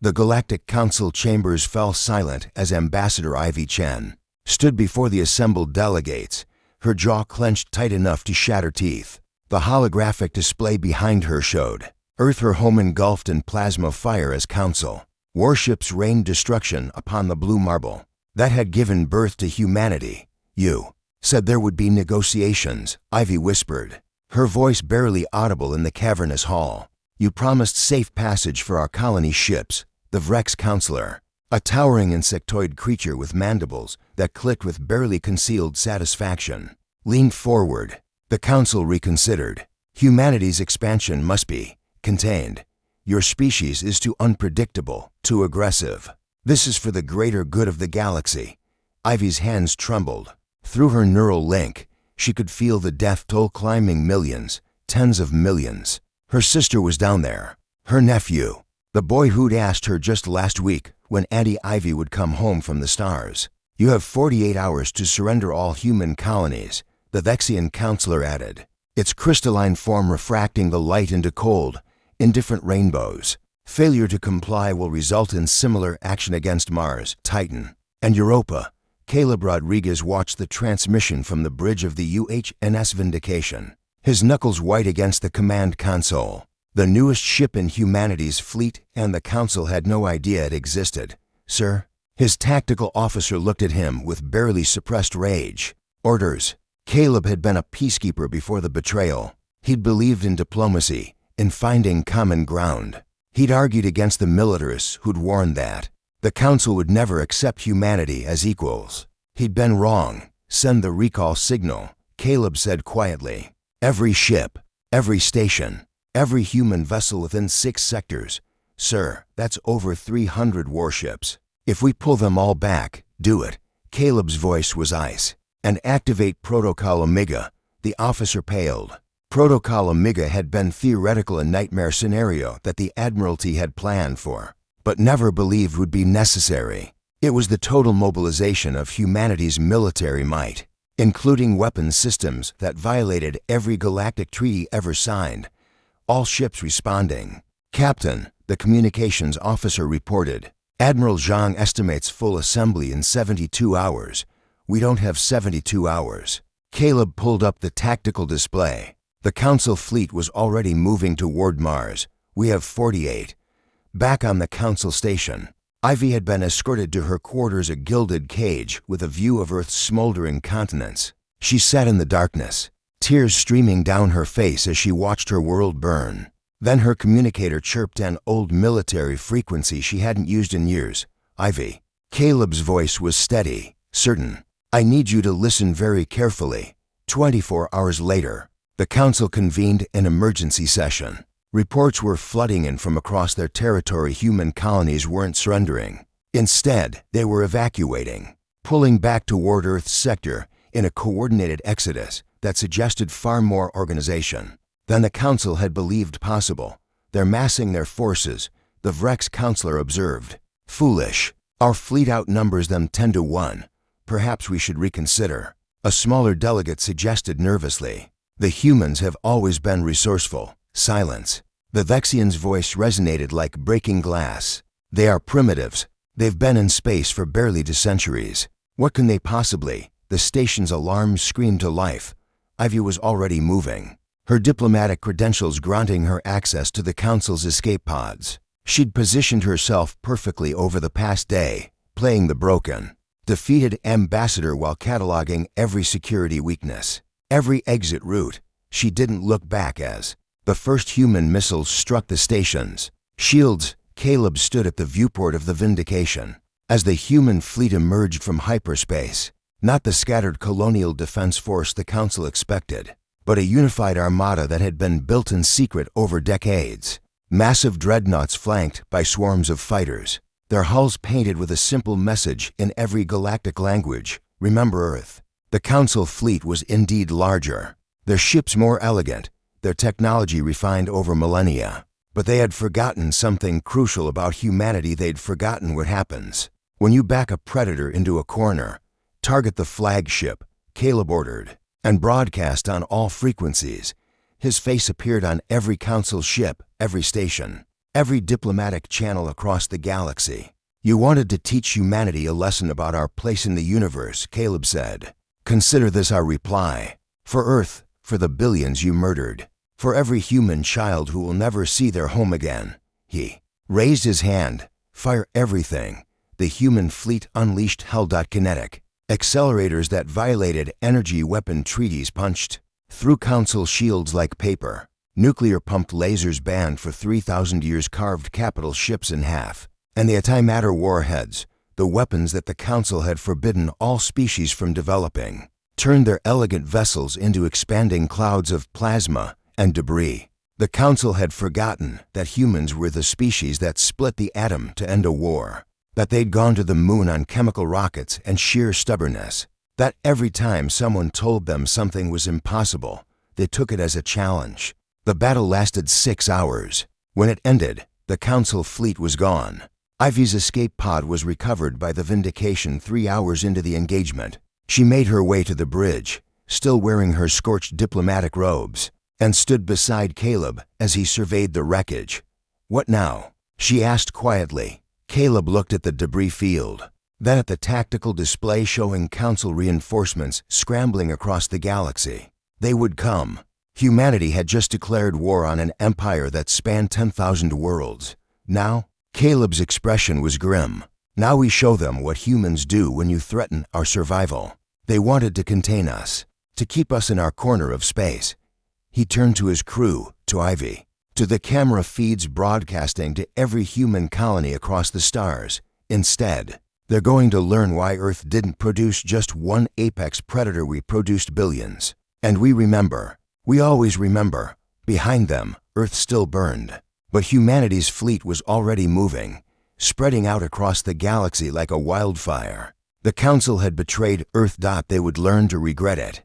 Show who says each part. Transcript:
Speaker 1: The Galactic Council chambers fell silent as Ambassador Ivy Chen stood before the assembled delegates, her jaw clenched tight enough to shatter teeth. The holographic display behind her showed Earth, her home, engulfed in plasma fire as Council warships rained destruction upon the blue marble that had given birth to humanity. "You said there would be negotiations," Ivy whispered, her voice barely audible in the cavernous hall. "You promised safe passage for our colony ships." The Vrex counselor, a towering insectoid creature with mandibles that clicked with barely concealed satisfaction, leaned forward. The council reconsidered. "Humanity's expansion must be contained. Your species is too unpredictable, too aggressive. This is for the greater good of the galaxy." Ivy's hands trembled. Through her neural link, she could feel the death toll climbing millions, tens of millions. Her sister was down there. Her nephew. The boy who'd asked her just last week when Auntie Ivy would come home from the stars. "You have 48 hours to surrender all human colonies," the Vexian counselor added, its crystalline form refracting the light into cold, indifferent rainbows. "Failure to comply will result in similar action against Mars, Titan, and Europa." Caleb Rodriguez watched the transmission from the bridge of the UHNS Vindication, his knuckles white against the command console. The newest ship in humanity's fleet, and the council had no idea it existed. "Sir?" His tactical officer looked at him with barely suppressed rage. "Orders." Caleb had been a peacekeeper before the betrayal. He'd believed in diplomacy, in finding common ground. He'd argued against the militarists who'd warned that the council would never accept humanity as equals. He'd been wrong. "Send the recall signal," Caleb said quietly. "Every ship, every station, every human vessel within 6 sectors. Sir, that's over 300 warships. If we pull them all back, do it." Caleb's voice was ice. "And activate Protocol Omega." The officer paled. Protocol Omega had been theoretical, a nightmare scenario that the Admiralty had planned for, but never believed would be necessary. It was the total mobilization of humanity's military might, including weapons systems that violated every galactic treaty ever signed. All ships responding. "Captain," the communications officer reported, "Admiral Zhang estimates full assembly in 72 hours. We don't have 72 hours. Caleb pulled up the tactical display. The Council fleet was already moving toward Mars. "We have 48. Back on the Council station, Ivy had been escorted to her quarters, a gilded cage with a view of Earth's smoldering continents. She sat in the darkness, tears streaming down her face as she watched her world burn. Then her communicator chirped an old military frequency she hadn't used in years. "Ivy." Caleb's voice was steady, certain. "I need you to listen very carefully." 24 hours later, the Council convened an emergency session. Reports were flooding in from across their territory. Human colonies weren't surrendering. Instead, they were evacuating, pulling back toward Earth's sector in a coordinated exodus that suggested far more organization than the Council had believed possible. "They're massing their forces," the Vrex counselor observed. "Foolish. Our fleet outnumbers them 10 to 1. Perhaps we should reconsider," a smaller delegate suggested nervously. "The humans have always been resourceful." Silence. The Vexian's voice resonated like breaking glass. "They are primitives. They've been in space for barely a centuries. What can they possibly?" The station's alarm screamed to life. Ivy was already moving, her diplomatic credentials granting her access to the Council's escape pods. She'd positioned herself perfectly over the past day, playing the broken, defeated ambassador while cataloging every security weakness, every exit route. She didn't look back as the first human missiles struck the station's shields. Caleb stood at the viewport of the Vindication as the human fleet emerged from hyperspace. Not the scattered colonial defense force the Council expected, but a unified armada that had been built in secret over decades. Massive dreadnoughts flanked by swarms of fighters, their hulls painted with a simple message in every galactic language: "Remember Earth." The Council fleet was indeed larger, their ships more elegant, their technology refined over millennia. But they had forgotten something crucial about humanity. They'd forgotten what happens when you back a predator into a corner. "Target the flagship," Caleb ordered, and broadcast on all frequencies. His face appeared on every Council ship, every station. every diplomatic channel across the galaxy. You wanted to teach humanity a lesson about our place in the universe, Caleb said. Consider this our reply. For Earth, for the billions you murdered, for every human child who will never see their home again. He raised his hand. Fire everything. The human fleet unleashed hell.kinetic. Accelerators that violated energy weapon treaties punched through council shields like paper. Nuclear-pumped lasers banned for 3,000 years carved capital ships in half. And the antimatter warheads, the weapons that the council had forbidden all species from developing, turned their elegant vessels into expanding clouds of plasma and debris. The council had forgotten that humans were the species that split the atom to end a war, that they'd gone to the moon on chemical rockets and sheer stubbornness, that every time someone told them something was impossible, they took it as a challenge. The battle lasted 6 hours. When it ended, the council fleet was gone. Ivy's escape pod was recovered by the Vindication 3 hours into the engagement. She made her way to the bridge, still wearing her scorched diplomatic robes, and stood beside Caleb as he surveyed the wreckage. "What now?" she asked quietly. Caleb looked at the debris field, then at the tactical display showing council reinforcements scrambling across the galaxy. They would come. Humanity had just declared war on an empire that spanned 10,000 worlds. Now, Caleb's expression was grim. Now we show them what humans do when you threaten our survival. They wanted to contain us, to keep us in our corner of space. He turned to his crew, to Ivy, to the camera feeds broadcasting to every human colony across the stars. Instead, they're going to learn why Earth didn't produce just one apex predator. We produced billions. And we remember. We always remember. Behind them, Earth still burned. But humanity's fleet was already moving, spreading out across the galaxy like a wildfire. The council had betrayed Earth. They would learn to regret it.